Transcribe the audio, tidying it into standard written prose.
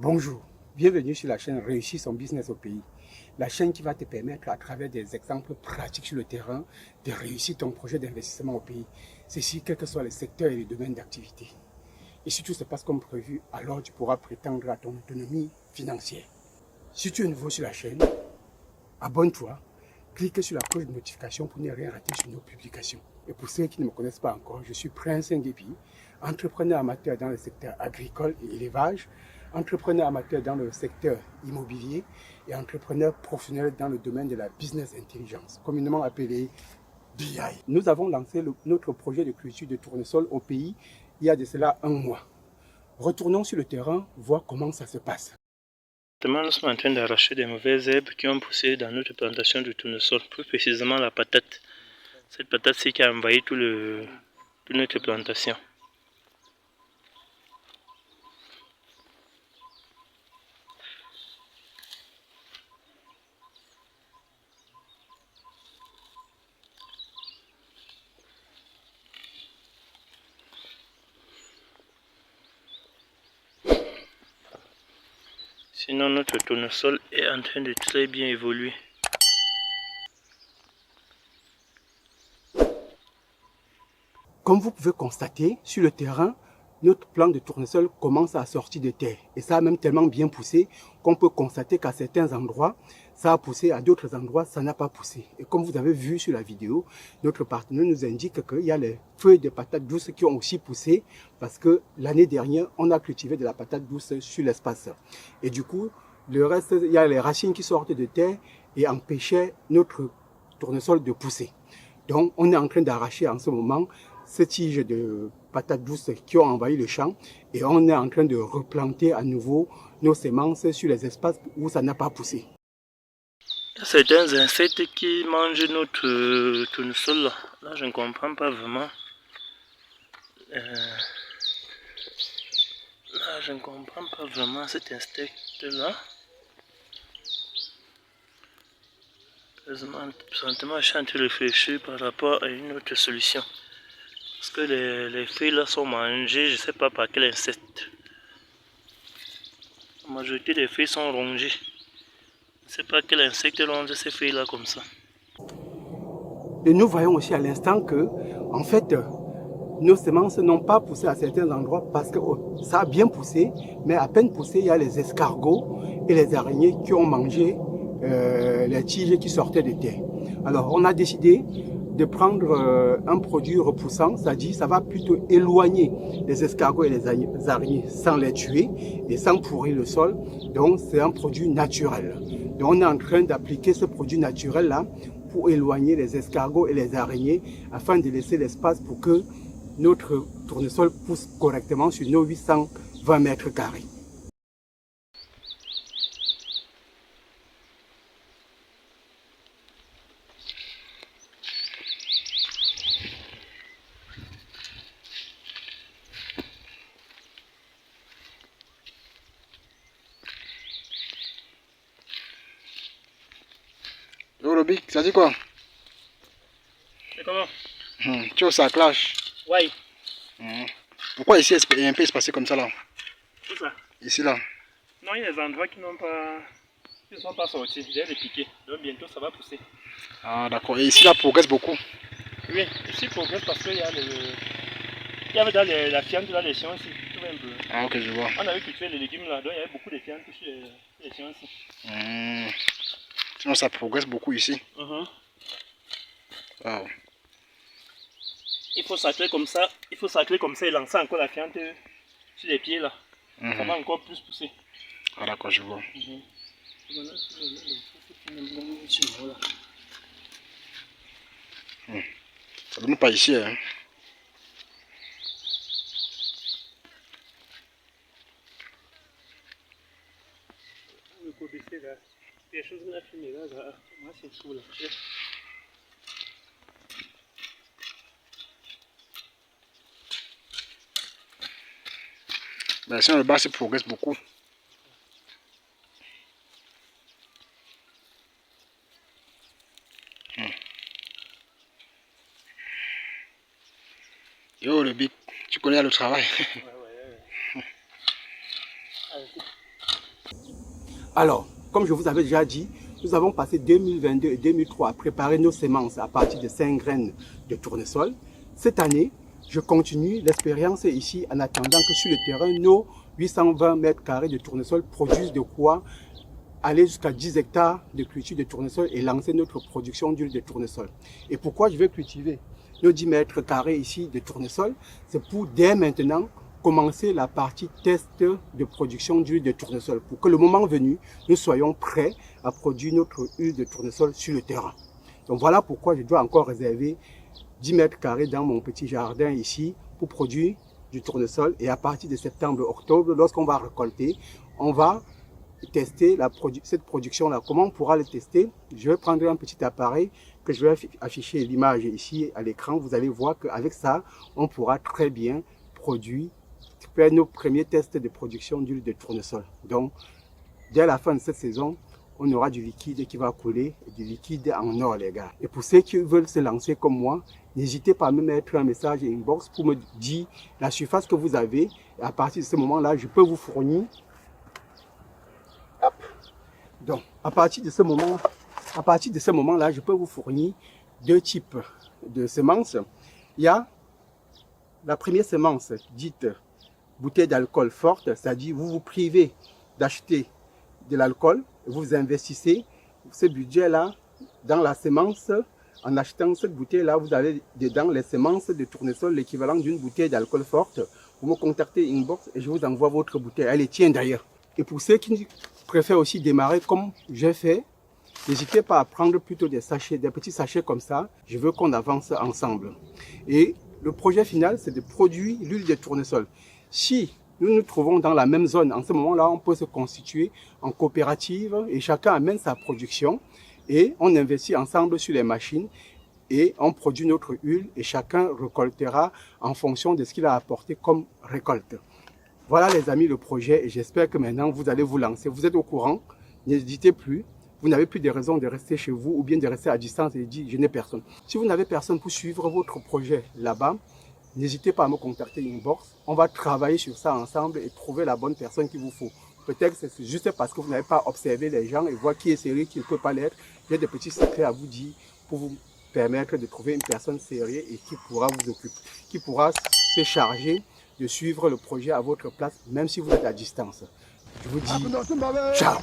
Bonjour, bienvenue sur la chaîne Réussir son business au pays. La chaîne qui va te permettre à travers des exemples pratiques sur le terrain de réussir ton projet d'investissement au pays. Ceci, quels que soient les secteurs et les domaines d'activité. Et si tout se passe comme prévu, alors tu pourras prétendre à ton autonomie financière. Si tu es nouveau sur la chaîne, abonne-toi, clique sur la cloche de notification pour ne rien rater sur nos publications. Et pour ceux qui ne me connaissent pas encore, je suis Prince Nguebi, entrepreneur amateur dans le secteur agricole et élevage, entrepreneur amateur dans le secteur immobilier et entrepreneur professionnel dans le domaine de la business intelligence, communément appelé BI. Nous avons lancé notre projet de culture de tournesol au pays il y a de cela un mois. Retournons sur le terrain, voir comment ça se passe. Nous sommes en train d'arracher des mauvaises herbes qui ont poussé dans notre plantation de tournesol, plus précisément la patate. Cette patate-ci qui a envahi toute notre plantation. Sinon, notre tournesol est en train de très bien évoluer. Comme vous pouvez constater, sur le terrain, notre plant de tournesol commence à sortir de terre. Et ça a même tellement bien poussé qu'on peut constater qu'à certains endroits, ça a poussé, à d'autres endroits, ça n'a pas poussé. Et comme vous avez vu sur la vidéo, notre partenaire nous indique qu'il y a les feuilles de patates douces qui ont aussi poussé parce que l'année dernière, on a cultivé de la patate douce sur l'espace. Et du coup, le reste, il y a les racines qui sortent de terre et empêchaient notre tournesol de pousser. Donc, on est en train d'arracher en ce moment ces tiges de patates douces qui ont envahi le champ et on est en train de replanter à nouveau nos semences sur les espaces où ça n'a pas poussé. Il y a certains insectes qui mangent notre tournesol là. Là, je ne comprends pas vraiment. Là, je ne comprends pas vraiment cet insecte là. Présentement, je suis en train de réfléchir par rapport à une autre solution. Parce que les feuilles là sont mangées, je ne sais pas par quel insecte. La majorité des feuilles sont rongées. Je ne sais pas quel insecte ronge ces feuilles là comme ça. Et nous voyons aussi à l'instant que, en fait, nos semences n'ont pas poussé à certains endroits parce que ça a bien poussé, mais à peine poussé, il y a les escargots et les araignées qui ont mangé les tiges qui sortaient de terre. Alors, on a décidé de prendre un produit repoussant, c'est-à-dire ça va plutôt éloigner les escargots et les araignées sans les tuer et sans pourrir le sol. Donc, c'est un produit naturel. Donc, on est en train d'appliquer ce produit naturel-là pour éloigner les escargots et les araignées afin de laisser l'espace pour que notre tournesol pousse correctement sur nos 820 mètres carrés. Yo, Roby, ça dit quoi? C'est comment? Tu vois, ça clash. Ouais. Pourquoi ici, il y a un peu espacé comme ça là? Tout ça. Ici là. Non, il y a des endroits qui n'ont pas... qui ne sont pas sortis. J'ai les piquer. Donc bientôt ça va pousser. Ah d'accord. Et ici là progresse beaucoup. Oui, ici progresse parce qu'il y a le... il y avait dans la fiente là, les chiens ici. Tu vois un peu. Ah ok, je vois. On avait cultivé les légumes là, donc il y avait beaucoup de fientes sur les chiens ici. Sinon ça progresse beaucoup ici. Wow. Il faut sacler comme ça, et lancer encore la fiente sur les pieds là. Ça va encore plus pousser. Ah d'accord, je vois. Ça donne pas ici hein. Mais sinon le bas ça progresse beaucoup. Yo le big, tu connais le travail. Ouais. Alors, comme je vous avais déjà dit, nous avons passé 2022 et 2023 à préparer nos semences à partir de 5 graines de tournesol. Cette année, je continue l'expérience ici en attendant que sur le terrain, nos 820 mètres carrés de tournesol produisent de quoi aller jusqu'à 10 hectares de culture de tournesol et lancer notre production d'huile de tournesol. Et pourquoi je vais cultiver nos 10 mètres carrés ici de tournesol? C'est pour dès maintenant commencer la partie test de production d'huile de tournesol pour que le moment venu, nous soyons prêts à produire notre huile de tournesol sur le terrain. Donc voilà pourquoi je dois encore réserver 10 mètres carrés dans mon petit jardin ici pour produire du tournesol. Et à partir de septembre-octobre, lorsqu'on va récolter, on va tester cette production-là. Comment on pourra le tester? Je vais prendre un petit appareil que je vais afficher l'image ici à l'écran. Vous allez voir qu'avec ça, on pourra très bien faire nos premiers tests de production d'huile de tournesol. Donc, dès la fin de cette saison, on aura du liquide qui va couler, du liquide en or, les gars. Et pour ceux qui veulent se lancer comme moi, n'hésitez pas à me mettre un message inbox pour me dire la surface que vous avez. Et à partir de ce moment-là, je peux vous fournir. Hop. Donc, à partir de ce moment-là, je peux vous fournir deux types de semences. Il y a la première semence dite bouteille d'alcool forte, c'est-à-dire vous vous privez d'acheter de l'alcool, vous investissez ce budget-là dans la semence. En achetant cette bouteille-là, vous avez dedans les semences de tournesol, l'équivalent d'une bouteille d'alcool forte. Vous me contactez inbox et je vous envoie votre bouteille. Elle est tienne d'ailleurs. Et pour ceux qui préfèrent aussi démarrer comme j'ai fait, n'hésitez pas à prendre plutôt des petits sachets comme ça. Je veux qu'on avance ensemble. Et le projet final, c'est de produire l'huile de tournesol. Si nous nous trouvons dans la même zone, en ce moment-là, on peut se constituer en coopérative et chacun amène sa production et on investit ensemble sur les machines et on produit notre huile et chacun récoltera en fonction de ce qu'il a apporté comme récolte. Voilà les amis le projet et j'espère que maintenant vous allez vous lancer. Vous êtes au courant, n'hésitez plus. Vous n'avez plus de raison de rester chez vous ou bien de rester à distance et de dire je n'ai personne. Si vous n'avez personne pour suivre votre projet là-bas, n'hésitez pas à me contacter inbox. On va travailler sur ça ensemble et trouver la bonne personne qu'il vous faut. Peut-être que c'est juste parce que vous n'avez pas observé les gens et voir qui est sérieux, qui ne peut pas l'être. J'ai des petits secrets à vous dire pour vous permettre de trouver une personne sérieuse et qui pourra vous occuper, qui pourra se charger de suivre le projet à votre place, même si vous êtes à distance. Je vous dis ciao.